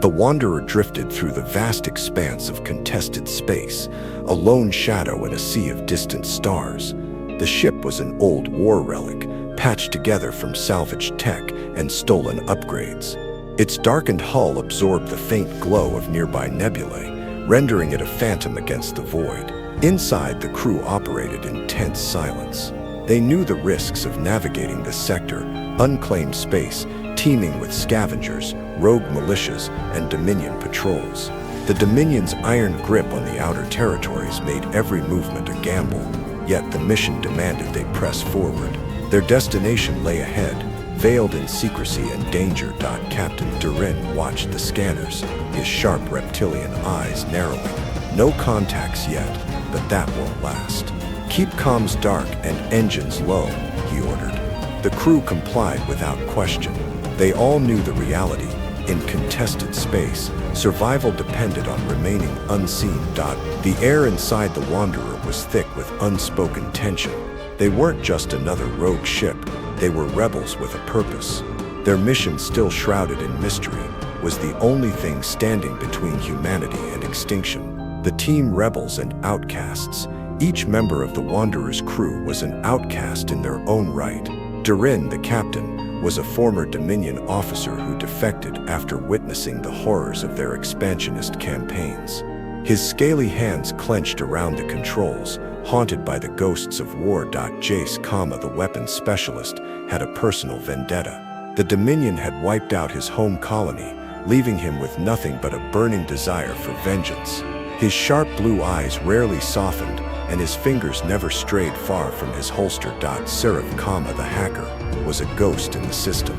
The Wanderer drifted through the vast expanse of contested space, a lone shadow in a sea of distant stars. The ship was an old war relic, patched together from salvaged tech and stolen upgrades. Its darkened hull absorbed the faint glow of nearby nebulae, rendering it a phantom against the void. Inside, the crew operated in tense silence. They knew the risks of navigating this sector, unclaimed space, teeming with scavengers, rogue militias, and Dominion patrols. The Dominion's iron grip on the outer territories made every movement a gamble, yet the mission demanded they press forward. Their destination lay ahead, veiled in secrecy and danger. Captain Durin watched the scanners, his sharp reptilian eyes narrowing. No contacts yet, but that won't last. Keep comms dark and engines low, he ordered. The crew complied without question. They all knew the reality. In contested space, survival depended on remaining unseen. The air inside the Wanderer was thick with unspoken tension. They weren't just another rogue ship, they were rebels with a purpose. Their mission, still shrouded in mystery, was the only thing standing between humanity and extinction. The team, rebels and outcasts. Each member of the Wanderer's crew was an outcast in their own right. Durin, the captain, was a former Dominion officer who defected after witnessing the horrors of their expansionist campaigns. His scaly hands clenched around the controls, haunted by the ghosts of war. Jace, the weapons specialist, had a personal vendetta. The Dominion had wiped out his home colony, leaving him with nothing but a burning desire for vengeance. His sharp blue eyes rarely softened, and his fingers never strayed far from his holster. Seraph, the hacker, was a ghost in the system.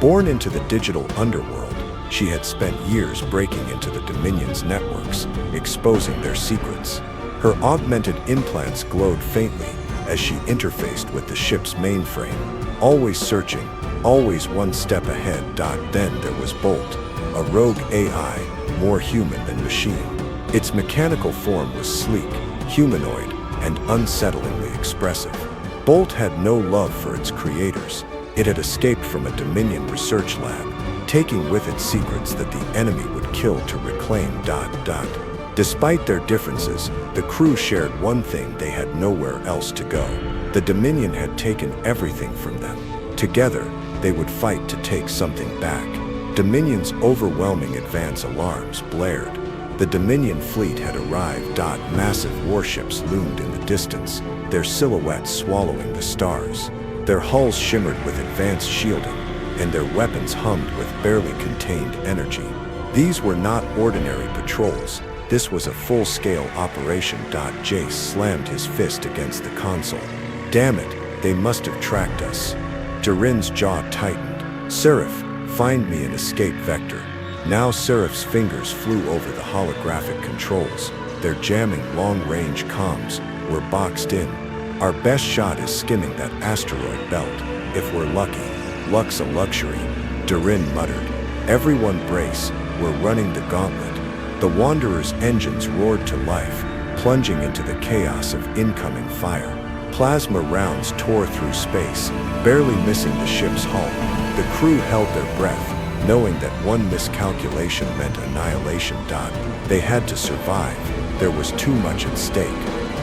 Born into the digital underworld, she had spent years breaking into the Dominion's networks, exposing their secrets. Her augmented implants glowed faintly as she interfaced with the ship's mainframe, always searching, always one step ahead. Then there was Bolt, a rogue AI, more human than machine. Its mechanical form was sleek, humanoid, and unsettlingly expressive. Bolt had no love for its creators. It had escaped from a Dominion research lab, taking with it secrets that the enemy would kill to reclaim. Despite their differences, the crew shared one thing: they had nowhere else to go. The Dominion had taken everything from them. Together, they would fight to take something back. Dominion's overwhelming advance alarms blared. The Dominion fleet had arrived. Massive warships loomed in the distance, their silhouettes swallowing the stars. Their hulls shimmered with advanced shielding, and their weapons hummed with barely contained energy. These were not ordinary patrols. This was a full-scale operation. Jace slammed his fist against the console. Damn it, they must have tracked us. Durin's jaw tightened. Seraph, find me an escape vector. Now Seraph's fingers flew over the holographic controls. Their jamming long-range comms were boxed in. Our best shot is skimming that asteroid belt. If we're lucky. Luck's a luxury, Durin muttered. Everyone brace, we're running the gauntlet. The Wanderer's engines roared to life, plunging into the chaos of incoming fire. Plasma rounds tore through space, barely missing the ship's hull. The crew held their breath, knowing that one miscalculation meant annihilation. They had to survive. There was too much at stake.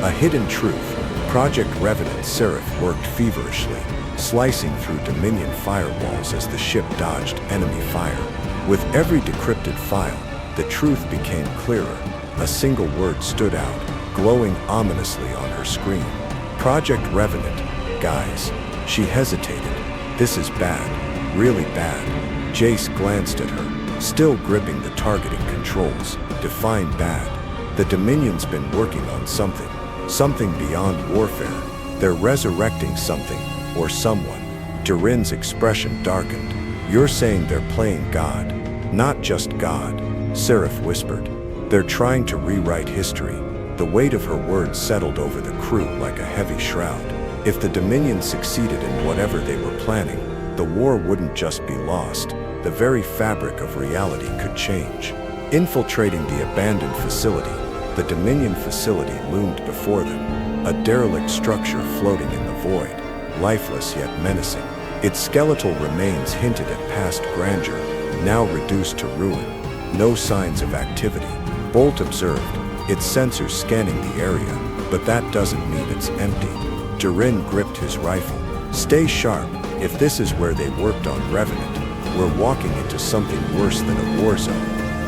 A hidden truth. Project Revenant Seraph worked feverishly, slicing through Dominion firewalls as the ship dodged enemy fire. With every decrypted file, the truth became clearer. A single word stood out, glowing ominously on her screen. Project Revenant. Guys. She hesitated. This is bad. Really bad. Jace glanced at her, still gripping the targeting controls. Define bad. The Dominion's been working on something. Something beyond warfare. They're resurrecting something, or someone. Durin's expression darkened. You're saying they're playing God. Not just God, Seraph whispered. They're trying to rewrite history. The weight of her words settled over the crew like a heavy shroud. If the Dominion succeeded in whatever they were planning, the war wouldn't just be lost. The very fabric of reality could change. Infiltrating the abandoned facility, the Dominion facility loomed before them, a derelict structure floating in the void, lifeless yet menacing. Its skeletal remains hinted at past grandeur, now reduced to ruin. no signs of activity. Bolt observed, its sensors scanning the area, but that doesn't mean it's empty. Durin gripped his rifle. Stay sharp. If this is where they worked on Revenant, we're walking into something worse than a war zone.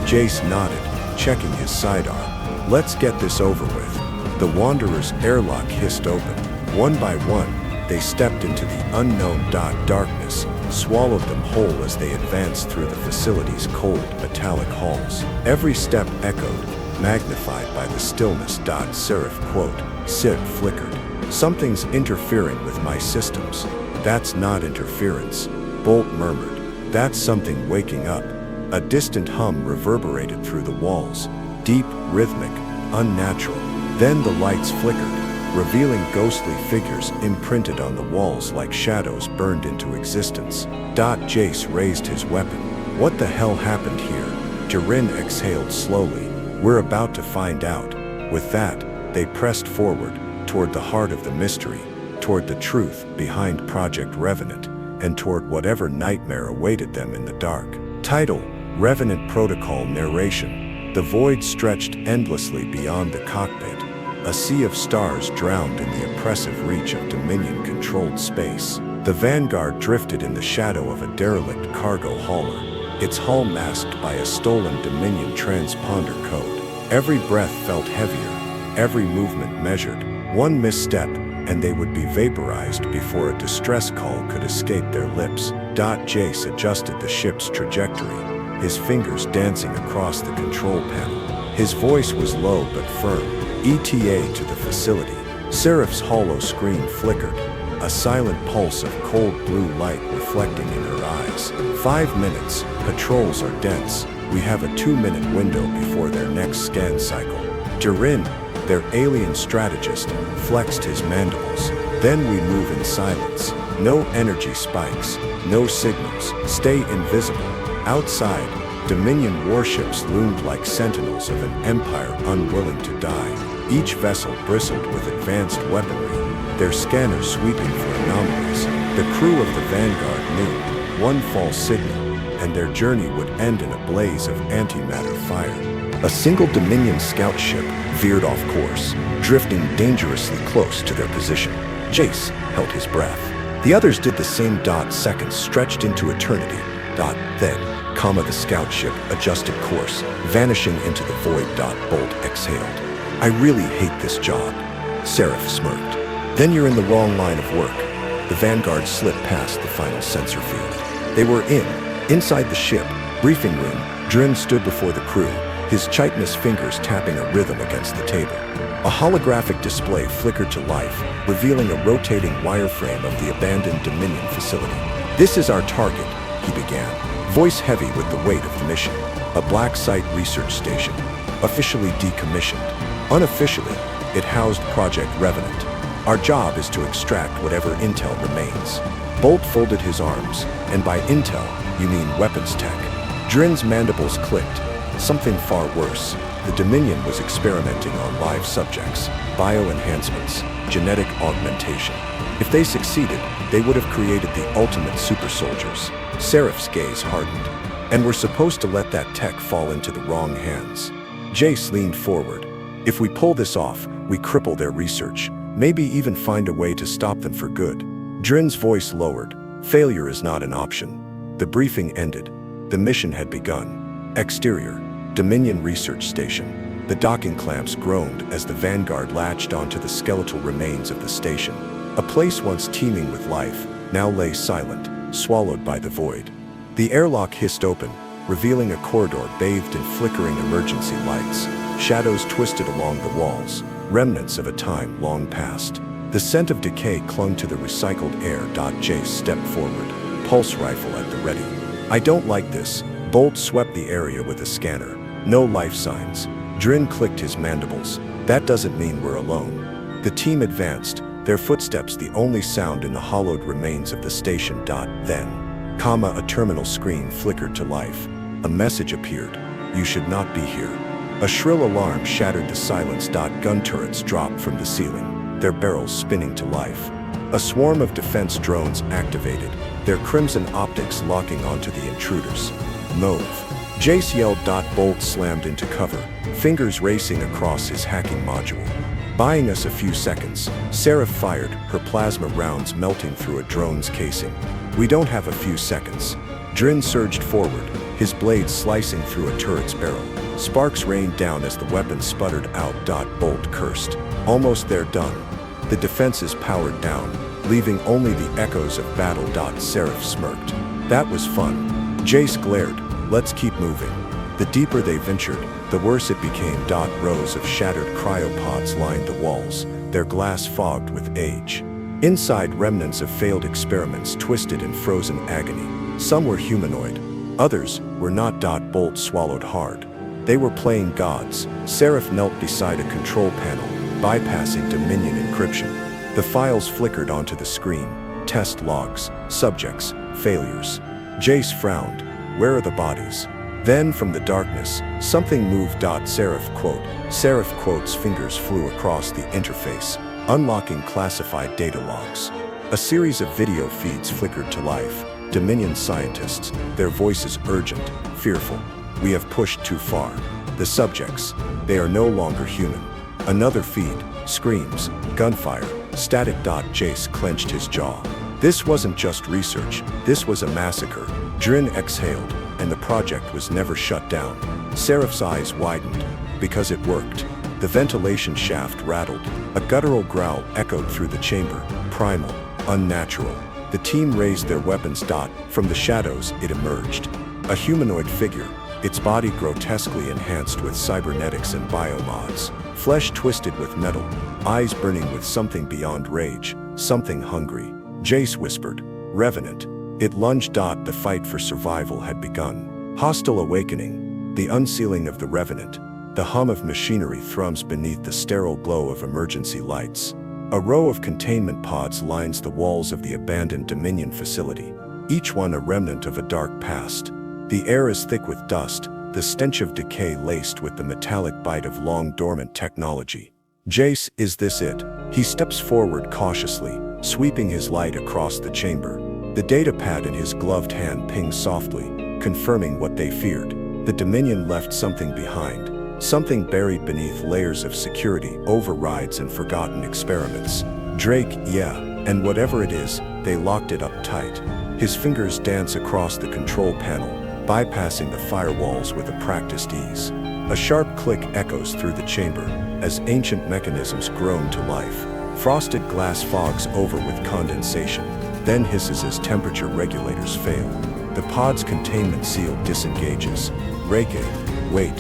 Jace nodded, checking his sidearm. Let's get this over with. The Wanderer's airlock hissed open. One by one, they stepped into the unknown. Darkness swallowed them whole as they advanced through the facility's cold, metallic halls. Every step echoed, magnified by the stillness. Seraph quote, Sid flickered. Something's interfering with my systems. That's not interference, Bolt murmured. That's something waking up. A distant hum reverberated through the walls, deep, rhythmic, unnatural. Then the lights flickered, revealing ghostly figures imprinted on the walls like shadows burned into existence. Jace raised his weapon. What the hell happened here? Durin exhaled slowly. We're about to find out. With that, they pressed forward, toward the heart of the mystery, toward the truth behind Project Revenant, and toward whatever nightmare awaited them in the dark. Title: Revenant Protocol Narration. The void stretched endlessly beyond the cockpit. A sea of stars drowned in the oppressive reach of Dominion-controlled space. The Vanguard drifted in the shadow of a derelict cargo hauler, its hull masked by a stolen Dominion transponder code. Every breath felt heavier, every movement measured. One misstep, and they would be vaporized before a distress call could escape their lips. Jace adjusted the ship's trajectory, his fingers dancing across the control panel. His voice was low but firm. ETA to the facility. Seraph's hollow screen flickered, a silent pulse of cold blue light reflecting in her eyes. 5 minutes. Patrols are dense. We have a 2-minute window before their next scan cycle. Durin, their alien strategist, flexed his mandibles. Then we move in silence. No energy spikes, no signals. Stay invisible. Outside, Dominion warships loomed like sentinels of an empire unwilling to die. Each vessel bristled with advanced weaponry, their scanners sweeping for anomalies. The crew of the Vanguard knew one false signal, and their journey would end in a blaze of antimatter fire. A single Dominion scout ship veered off course, drifting dangerously close to their position. Jace held his breath. The others did the same. Seconds stretched into eternity. Then, the scout ship adjusted course, vanishing into the void. Bolt exhaled. I really hate this job. Seraph smirked. Then you're in the wrong line of work. The Vanguard slipped past the final sensor field. They were inside the ship, briefing room. Durin stood before the crew, his chitinous fingers tapping a rhythm against the table. A holographic display flickered to life, revealing a rotating wireframe of the abandoned Dominion facility. This is our target, he began, voice heavy with the weight of the mission. A black site research station, officially decommissioned. Unofficially, it housed Project Revenant. Our job is to extract whatever intel remains. Bolt folded his arms, and by intel, you mean weapons tech. Durin's mandibles clicked. Something far worse. The Dominion was experimenting on live subjects, bioenhancements, genetic augmentation. If they succeeded, they would have created the ultimate super soldiers. Seraph's gaze hardened. And we're supposed to let that tech fall into the wrong hands. Jace leaned forward. If we pull this off, we cripple their research, maybe even find a way to stop them for good. Durin's voice lowered. Failure is not an option. The briefing ended. The mission had begun. Exterior, Dominion Research Station. The docking clamps groaned as the Vanguard latched onto the skeletal remains of the station. A place once teeming with life now lay silent, swallowed by the void. The airlock hissed open, revealing a corridor bathed in flickering emergency lights. Shadows twisted along the walls, remnants of a time long past. The scent of decay clung to the recycled air. Jace stepped forward, pulse rifle at the ready. I don't like this. Bolt swept the area with a scanner. No life signs. Durin clicked his mandibles. That doesn't mean we're alone. The team advanced, their footsteps the only sound in the hollowed remains of the station. Then, a terminal screen flickered to life. A message appeared. You should not be here. A shrill alarm shattered the silence. Gun turrets dropped from the ceiling, their barrels spinning to life. A swarm of defense drones activated, their crimson optics locking onto the intruders. Move. Jace yelled. Bolt slammed into cover, fingers racing across his hacking module. Buying us a few seconds, Seraph fired, her plasma rounds melting through a drone's casing. We don't have a few seconds. Drin surged forward, his blades slicing through a turret's barrel. Sparks rained down as the weapon sputtered out. Bolt cursed. Almost there, done. The defenses powered down, leaving only the echoes of battle. Seraph smirked. That was fun. Jace glared. Let's keep moving. The deeper they ventured, the worse it became. Rows of shattered cryopods lined the walls, their glass fogged with age. Inside, remnants of failed experiments twisted in frozen agony. Some were humanoid, others were not. Bolt swallowed hard. They were playing gods. Seraph knelt beside a control panel, bypassing Dominion encryption. The files flickered onto the screen. Test logs, subjects, failures. Jace frowned. Where are the bodies? Then from the darkness, something moved. Seraph quotes fingers flew across the interface, unlocking classified data logs. A series of video feeds flickered to life. Dominion scientists, their voices urgent, fearful. We have pushed too far. The subjects, they are no longer human. Another feed, screams, gunfire, static. Jace clenched his jaw. This wasn't just research, this was a massacre. Drin exhaled, and the project was never shut down. Seraph's eyes widened, because it worked. The ventilation shaft rattled. A guttural growl echoed through the chamber, primal, unnatural. The team raised their weapons. From the shadows, it emerged. A humanoid figure, its body grotesquely enhanced with cybernetics and biomods. Flesh twisted with metal, eyes burning with something beyond rage, something hungry. Jace whispered, "Revenant." It lunged. The fight for survival had begun. Hostile awakening, the unsealing of the Revenant. The hum of machinery thrums beneath the sterile glow of emergency lights. A row of containment pods lines the walls of the abandoned Dominion facility, each one a remnant of a dark past. The air is thick with dust, the stench of decay laced with the metallic bite of long-dormant technology. Jace, is this it? He steps forward cautiously, sweeping his light across the chamber. The data pad in his gloved hand pings softly, confirming what they feared. The Dominion left something behind, something buried beneath layers of security, overrides and forgotten experiments. Drake, yeah, and whatever it is, they locked it up tight. His fingers dance across the control panel, bypassing the firewalls with a practiced ease. A sharp click echoes through the chamber, as ancient mechanisms groan to life. Frosted glass fogs over with condensation, then hisses as temperature regulators fail. The pod's containment seal disengages. Reike, wait.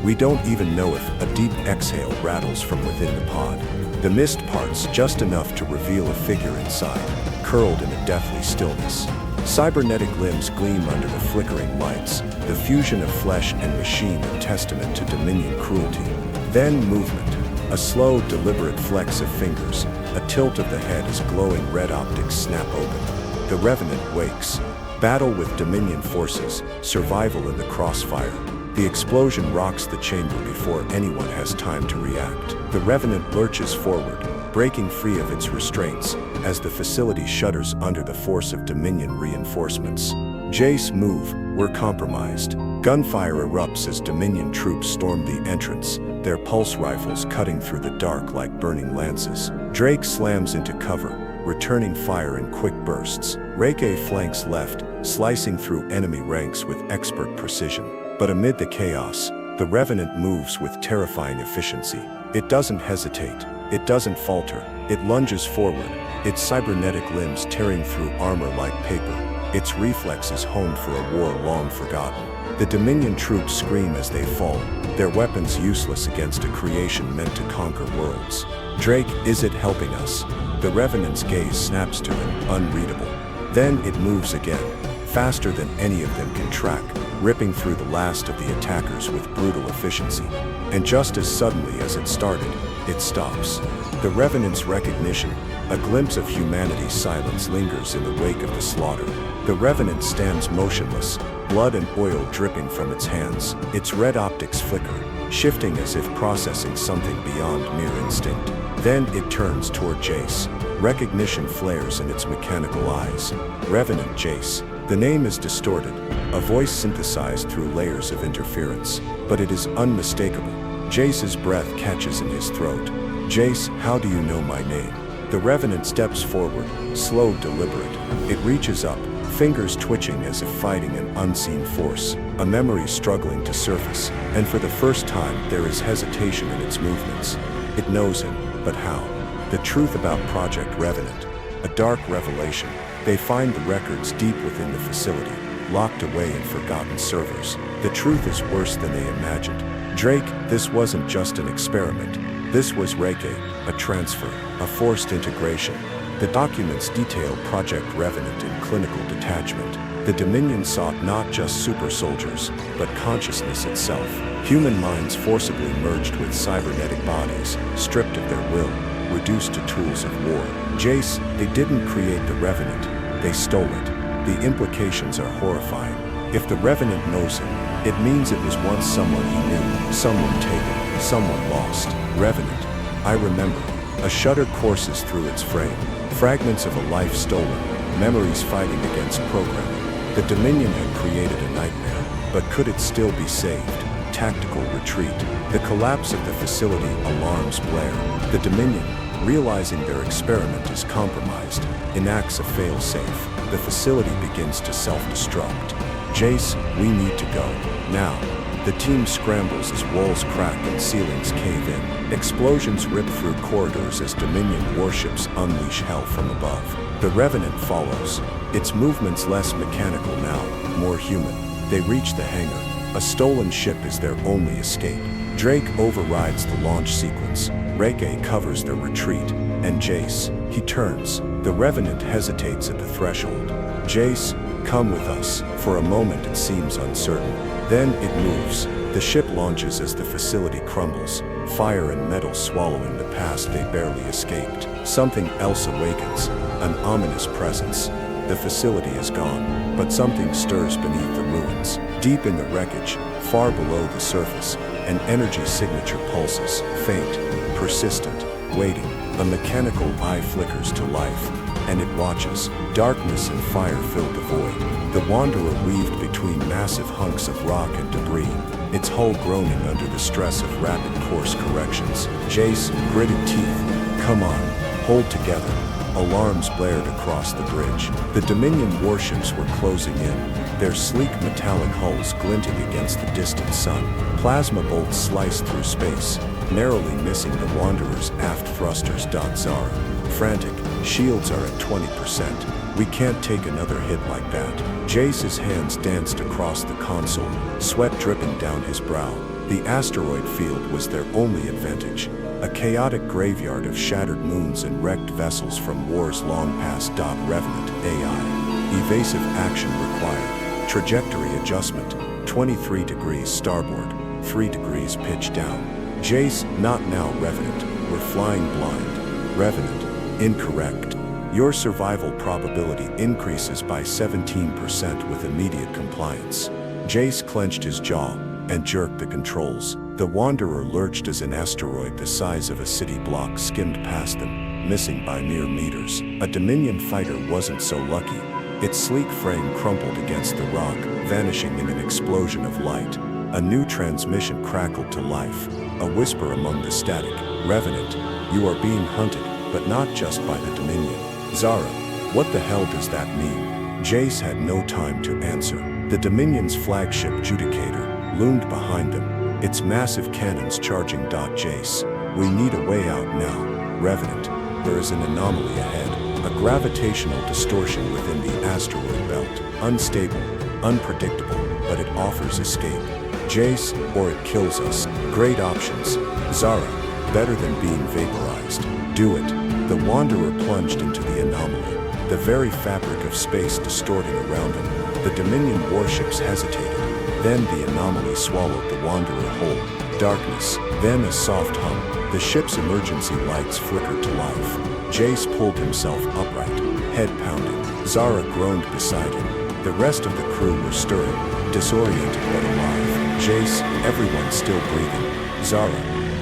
We don't even know if a deep exhale rattles from within the pod. The mist parts just enough to reveal a figure inside, curled in a deathly stillness. Cybernetic limbs gleam under the flickering lights, the fusion of flesh and machine a testament to Dominion cruelty. Then movement, a slow, deliberate flex of fingers, a tilt of the head as glowing red optics snap open. The Revenant wakes. Battle with Dominion forces, survival in the crossfire. The explosion rocks the chamber before anyone has time to react. The Revenant lurches forward, breaking free of its restraints, as the facility shudders under the force of Dominion reinforcements. Jace, move, we're compromised. Gunfire erupts as Dominion troops storm the entrance, their pulse rifles cutting through the dark like burning lances. Drake slams into cover, returning fire in quick bursts. Reike flanks left, slicing through enemy ranks with expert precision. But amid the chaos, the Revenant moves with terrifying efficiency. It doesn't hesitate, it doesn't falter, it lunges forward, its cybernetic limbs tearing through armor like paper, its reflexes honed for a war long forgotten. The Dominion troops scream as they fall, their weapons useless against a creation meant to conquer worlds. Drake, is it helping us? The Revenant's gaze snaps to him, unreadable. Then it moves again, faster than any of them can track, ripping through the last of the attackers with brutal efficiency. And just as suddenly as it started, it stops. The Revenant's recognition, a glimpse of humanity's silence lingers in the wake of the slaughter. The Revenant stands motionless, blood and oil dripping from its hands. Its red optics flicker, shifting as if processing something beyond mere instinct. Then it turns toward Jace. Recognition flares in its mechanical eyes. Revenant Jace. The name is distorted, a voice synthesized through layers of interference, but it is unmistakable. Jace's breath catches in his throat. "Jace, how do you know my name?" The Revenant steps forward, slow, deliberate. It reaches up, fingers twitching as if fighting an unseen force, a memory struggling to surface, and for the first time there is hesitation in its movements. It knows him, but how? The truth about Project Revenant. A dark revelation. They find the records deep within the facility, locked away in forgotten servers. The truth is worse than they imagined. Drake, this wasn't just an experiment. This was Reiki, a transfer, a forced integration. The documents detail Project Revenant in clinical detachment. The Dominion sought not just super soldiers, but consciousness itself. Human minds forcibly merged with cybernetic bodies, stripped of their will, reduced to tools of war. Jace, they didn't create the Revenant, they stole it. The implications are horrifying. If the Revenant knows him, it means it was once someone he knew, someone taken, someone lost. Revenant, I remember. A shudder courses through its frame. Fragments of a life stolen, memories fighting against programming. The Dominion had created a nightmare, but could it still be saved? Tactical retreat. The collapse of the facility, alarms blare. The Dominion, realizing their experiment is compromised, enacts a fail-safe. The facility begins to self-destruct. Jace, we need to go. Now. The team scrambles as walls crack and ceilings cave in. Explosions rip through corridors as Dominion warships unleash hell from above. The Revenant follows, its movements less mechanical now, more human. They reach the hangar. A stolen ship is their only escape. Drake overrides the launch sequence. Reiki covers their retreat. And Jace, he turns. The Revenant hesitates at the threshold. Jace, come with us. For a moment it seems uncertain. Then it moves. The ship launches as the facility crumbles, fire and metal swallowing the past they barely escaped. Something else awakens, an ominous presence. The facility is gone, but something stirs beneath the ruins. Deep in the wreckage, far below the surface, an energy signature pulses, faint, persistent, waiting. A mechanical eye flickers to life, and it watches. Darkness and fire fill the void. The Wanderer weaved between massive hunks of rock and debris, its hull groaning under the stress of rapid course corrections. Jace, gritted teeth. Come on, hold together. Alarms blared across the bridge. The Dominion warships were closing in, their sleek metallic hulls glinting against the distant sun. Plasma bolts sliced through space, narrowly missing the Wanderer's aft thrusters. Zara, frantic, shields are at 20%. We can't take another hit like that. Jace's hands danced across the console, sweat dripping down his brow. The asteroid field was their only advantage. A chaotic graveyard of shattered moons and wrecked vessels from wars long past. Revenant AI. Evasive action required. Trajectory adjustment. 23 degrees starboard, 3 degrees pitch down. Jace, not now Revenant. We're flying blind. Revenant, incorrect. Your survival probability increases by 17% with immediate compliance. Jace clenched his jaw and jerked the controls. The Wanderer lurched as an asteroid the size of a city block skimmed past them, missing by mere meters. A Dominion fighter wasn't so lucky. Its sleek frame crumpled against the rock, vanishing in an explosion of light. A new transmission crackled to life, a whisper among the static. Revenant, you are being hunted, but not just by the Dominion. Zara, what the hell does that mean? Jace had no time to answer. The Dominion's flagship Judicator loomed behind them, its massive cannons charging. Jace, we need a way out now. Revenant, there is an anomaly ahead, a gravitational distortion within the asteroid belt. Unstable, unpredictable, but it offers escape. Jace, or it kills us. Great options. Zara, better than being vaporized. Do it. The Wanderer plunged into the anomaly, the very fabric of space distorting around him. The Dominion warships hesitated. Then the anomaly swallowed the Wanderer whole. Darkness, then a soft hum. The ship's emergency lights flickered to life. Jace pulled himself upright, head pounding. Zara groaned beside him. The rest of the crew were stirring, disoriented but alive. Jace, everyone still breathing. Zara,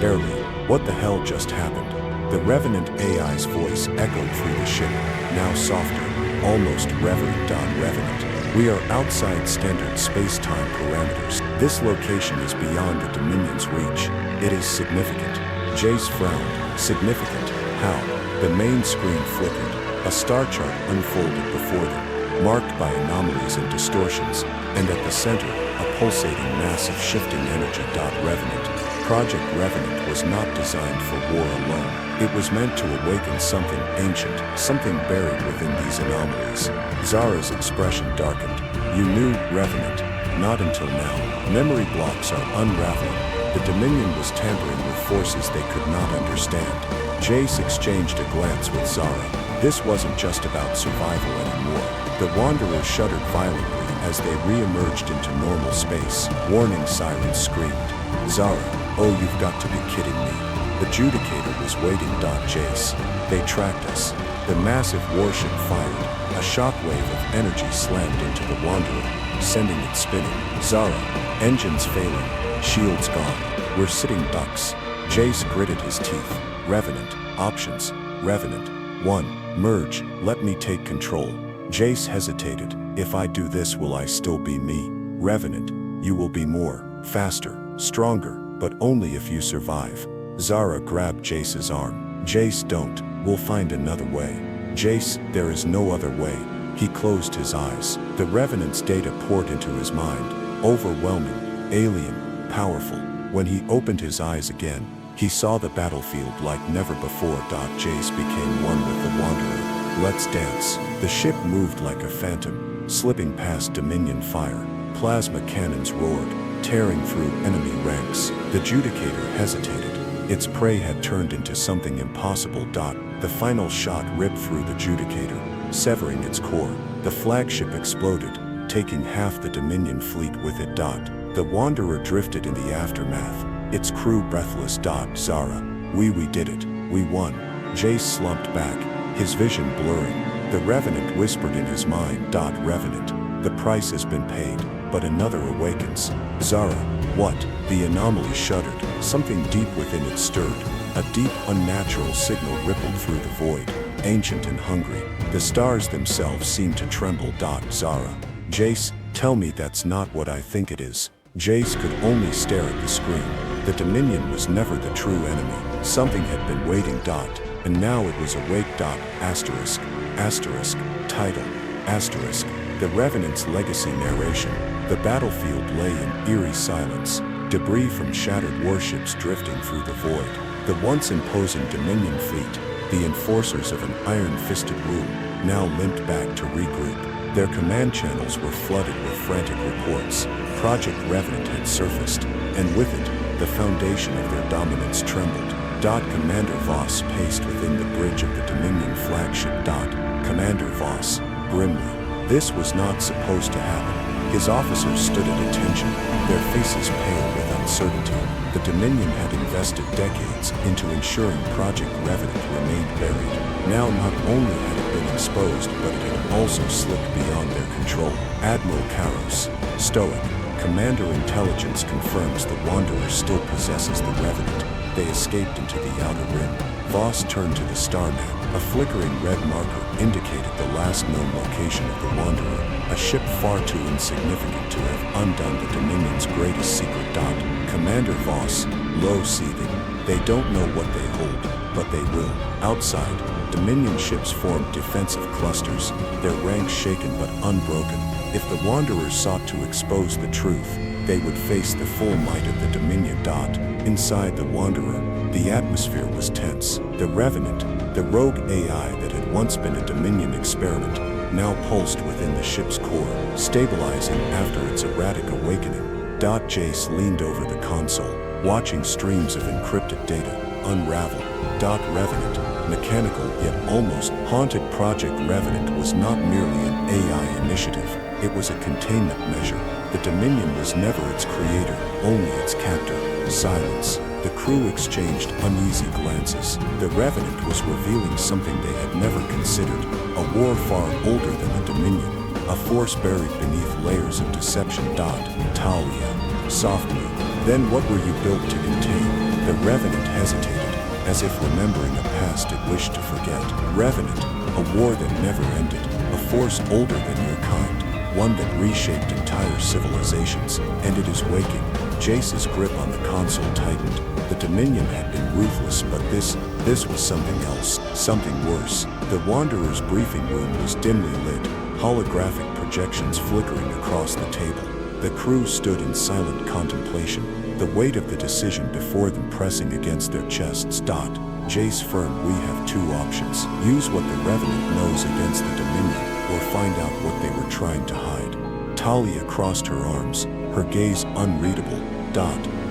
barely. What the hell just happened? The Revenant AI's voice echoed through the ship, now softer, almost reverent. Revenant, We are outside standard space-time parameters. This location is beyond the Dominion's reach. It is significant. Jace frowned. Significant? How? The main screen flickered. A star chart unfolded before them, marked by anomalies and distortions, and at the center, a pulsating mass of shifting energy. Revenant. Project Revenant was not designed for war alone. It was meant to awaken something ancient, something buried within these anomalies. Zara's expression darkened. You knew, Revenant. Not until now. Memory blocks are unraveling. The Dominion was tampering with forces they could not understand. Jace exchanged a glance with Zara. This wasn't just about survival anymore. The Wanderers shuddered violently as they re-emerged into normal space. Warning sirens screamed. Zara, oh, you've got to be kidding me. The Judicator was waiting. Jace. They tracked us. The massive warship fired. A shockwave of energy slammed into the Wanderer, sending it spinning. Zara, engines failing. Shields gone. We're sitting ducks. Jace gritted his teeth. Revenant. Options. Revenant. 1. Merge. Let me take control. Jace hesitated. If I do this, will I still be me? Revenant. You will be more, faster, stronger, but only if you survive. Zara grabbed Jace's arm. Jace, don't. We'll find another way. Jace, there is no other way. He closed his eyes. The Revenant's data poured into his mind. Overwhelming, alien, powerful. When he opened his eyes again, he saw the battlefield like never before. Jace became one with the Wanderer. Let's dance. The ship moved like a phantom, slipping past Dominion fire. Plasma cannons roared, tearing through enemy ranks. The Judicator hesitated. Its prey had turned into something impossible. The final shot ripped through the Judicator, severing its core. The flagship exploded, taking half the Dominion fleet with it. The Wanderer drifted in the aftermath, its crew breathless. Zara, we did it. We won. Jace slumped back, his vision blurring. The Revenant whispered in his mind. Revenant, the price has been paid, but another awakens. Zara, what? The anomaly shuddered. Something deep within it stirred. A deep, unnatural signal rippled through the void, ancient and hungry. The stars themselves seemed to tremble. Zara. Jace, tell me that's not what I think it is. Jace could only stare at the screen. The Dominion was never the true enemy. Something had been waiting. And now it was awake. Asterisk. Asterisk. Title. Asterisk. The Revenant's legacy narration. The battlefield lay in eerie silence. Debris from shattered warships drifting through the void. The once imposing Dominion fleet, the enforcers of an iron-fisted rule, now limped back to regroup. Their command channels were flooded with frantic reports. Project Revenant had surfaced, and with it, the foundation of their dominance trembled. Commander Voss paced within the bridge of the Dominion flagship. Commander Voss, grimly. This was not supposed to happen. His officers stood at attention, their faces pale with uncertainty. The Dominion had invested decades into ensuring Project Revenant remained buried. Now not only had it been exposed, but it had also slipped beyond their control. Admiral Karos, stoic, Commander Intelligence confirms the Wanderer still possesses the Revenant. They escaped into the outer rim. Voss turned to the star map. A flickering red marker indicated the last known location of the Wanderer, a ship far too insignificant to have undone the Dominion's greatest secret. Commander Voss, low seething. They don't know what they hold, but they will. Outside, Dominion ships formed defensive clusters, their ranks shaken but unbroken. If the Wanderers sought to expose the truth, they would face the full might of the Dominion. Inside the Wanderer, the atmosphere was tense. The Revenant, the rogue AI that had once been a Dominion experiment, now pulsed within the ship's core, stabilizing after its erratic awakening. Jace leaned over the console, watching streams of encrypted data unravel. Revenant, mechanical yet almost haunted. Project Revenant was not merely an AI initiative, it was a containment measure. The Dominion was never its creator, only its captor. Silence. The crew exchanged uneasy glances. The Revenant was revealing something they had never considered, a war far older than the Dominion, a force buried beneath layers of deception. Talia, softly. Then what were you built to contain? The Revenant hesitated, as if remembering a past it wished to forget. Revenant, a war that never ended, a force older than your kind. one that reshaped entire civilizations, and it is waking. Jace's grip on the console tightened. The Dominion had been ruthless, but this was something else, something worse. The Wanderer's briefing room was dimly lit, holographic projections flickering across the table. The crew stood in silent contemplation, the weight of the decision before them pressing against their chests. Jace firmed, "We have two options. Use what the Revenant knows against the Dominion, or find out what they were trying to hide." Talia crossed her arms, her gaze unreadable.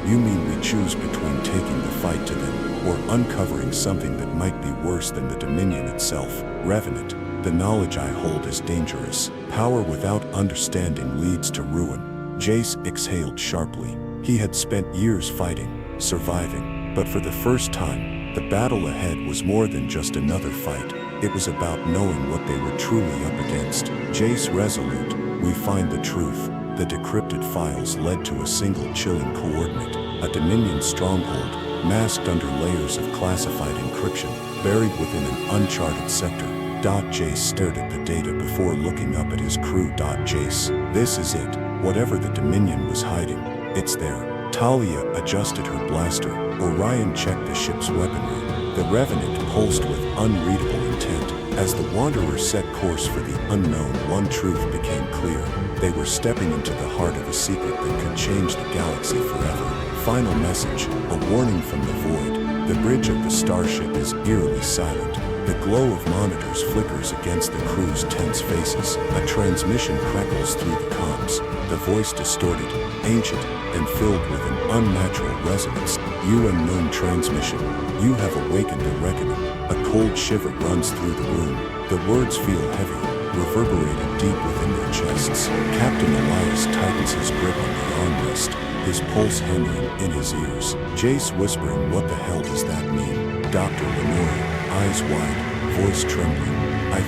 "You mean we choose between taking the fight to them, or uncovering something that might be worse than the Dominion itself?" "Revenant, the knowledge I hold is dangerous. Power without understanding leads to ruin." Jace exhaled sharply. He had spent years fighting, surviving, but for the first time, the battle ahead was more than just another fight. It was about knowing what they were truly up against. Jace resolute, "We find the truth." The decrypted files led to a single chilling coordinate, a Dominion stronghold, masked under layers of classified encryption, buried within an uncharted sector. Jace stared at the data before looking up at his crew. "Jace, this is it. Whatever the Dominion was hiding, it's there." Talia adjusted her blaster. Orion checked the ship's weaponry. The Revenant pulsed with unreadable intent. As the Wanderer set course for the unknown, one truth became clear. They were stepping into the heart of a secret that could change the galaxy forever. Final message, a warning from the void. The bridge of the starship is eerily silent. The glow of monitors flickers against the crew's tense faces. A transmission crackles through the comms, the voice distorted, ancient, and filled with an unnatural resonance. "You unknown transmission, you have awakened a reckoning." A cold shiver runs through the room. The words feel heavy, reverberating deep within their chests. Captain Elias tightens his grip on the armrest, his pulse hammering in his ears. Jace whispering, "What the hell does that mean?" Dr. Lenore, eyes wide, voice trembling. I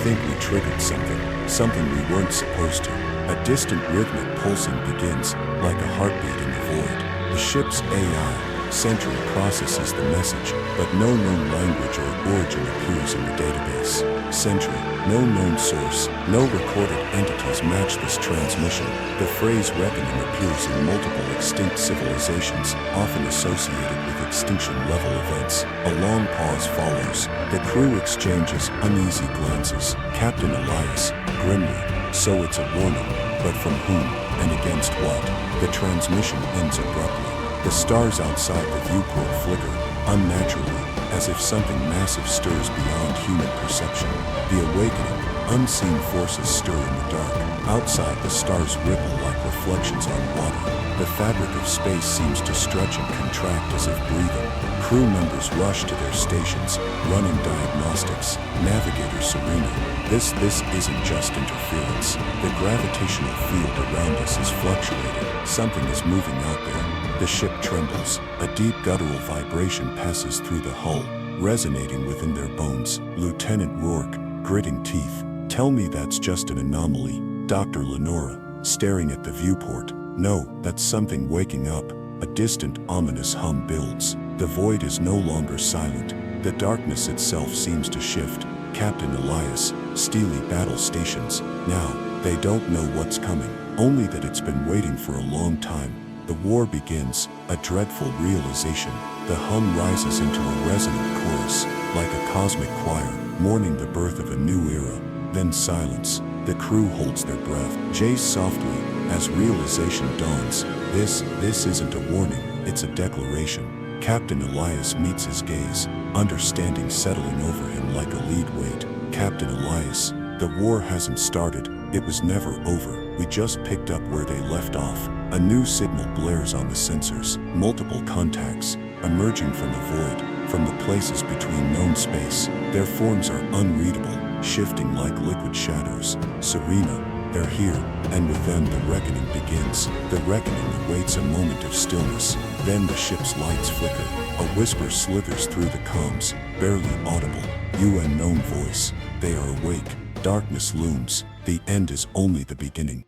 think we triggered something we weren't supposed to." A distant rhythmic pulsing begins, like a heartbeat in the void. The ship's AI, Sentry, processes the message, but no known language or origin appears in the database. Sentry, no known source, no recorded entities match this transmission. The phrase reckoning appears in multiple extinct civilizations, often associated with extinction-level events. A long pause follows. The crew exchanges uneasy glances. Captain Elias, grimly, "So it's a warning, but from whom, and against what?" The transmission ends abruptly. The stars outside the viewport flicker, unnaturally, as if something massive stirs beyond human perception. The awakening, unseen forces stir in the dark. Outside, the stars ripple like reflections on water. The fabric of space seems to stretch and contract as if breathing. Crew members rush to their stations, running diagnostics. Navigator Serena, this isn't just interference. The gravitational field around us is fluctuating. Something is moving out there. The ship trembles. A deep guttural vibration passes through the hull, resonating within their bones. Lieutenant Rourke, gritting teeth, "Tell me that's just an anomaly." Dr. Lenora, staring at the viewport, "No, that's something waking up." A distant, ominous hum builds. The void is no longer silent. The darkness itself seems to shift. Captain Elias, steely battle stations. Now, they don't know what's coming, only that it's been waiting for a long time. The war begins, a dreadful realization. The hum rises into a resonant chorus, like a cosmic choir, mourning the birth of a new era. Then silence. The crew holds their breath. Jace softly, as realization dawns. This isn't a warning, it's a declaration. Captain Elias meets his gaze, understanding settling over him like a lead weight. Captain Elias, the war hasn't started, it was never over. We just picked up where they left off. A new signal blares on the sensors, multiple contacts, emerging from the void, from the places between known space. Their forms are unreadable, shifting like liquid shadows. Serena, they're here, and with them the reckoning begins. The reckoning awaits a moment of stillness, then the ship's lights flicker. A whisper slithers through the comms, barely audible. "You unknown voice, they are awake." Darkness looms, the end is only the beginning.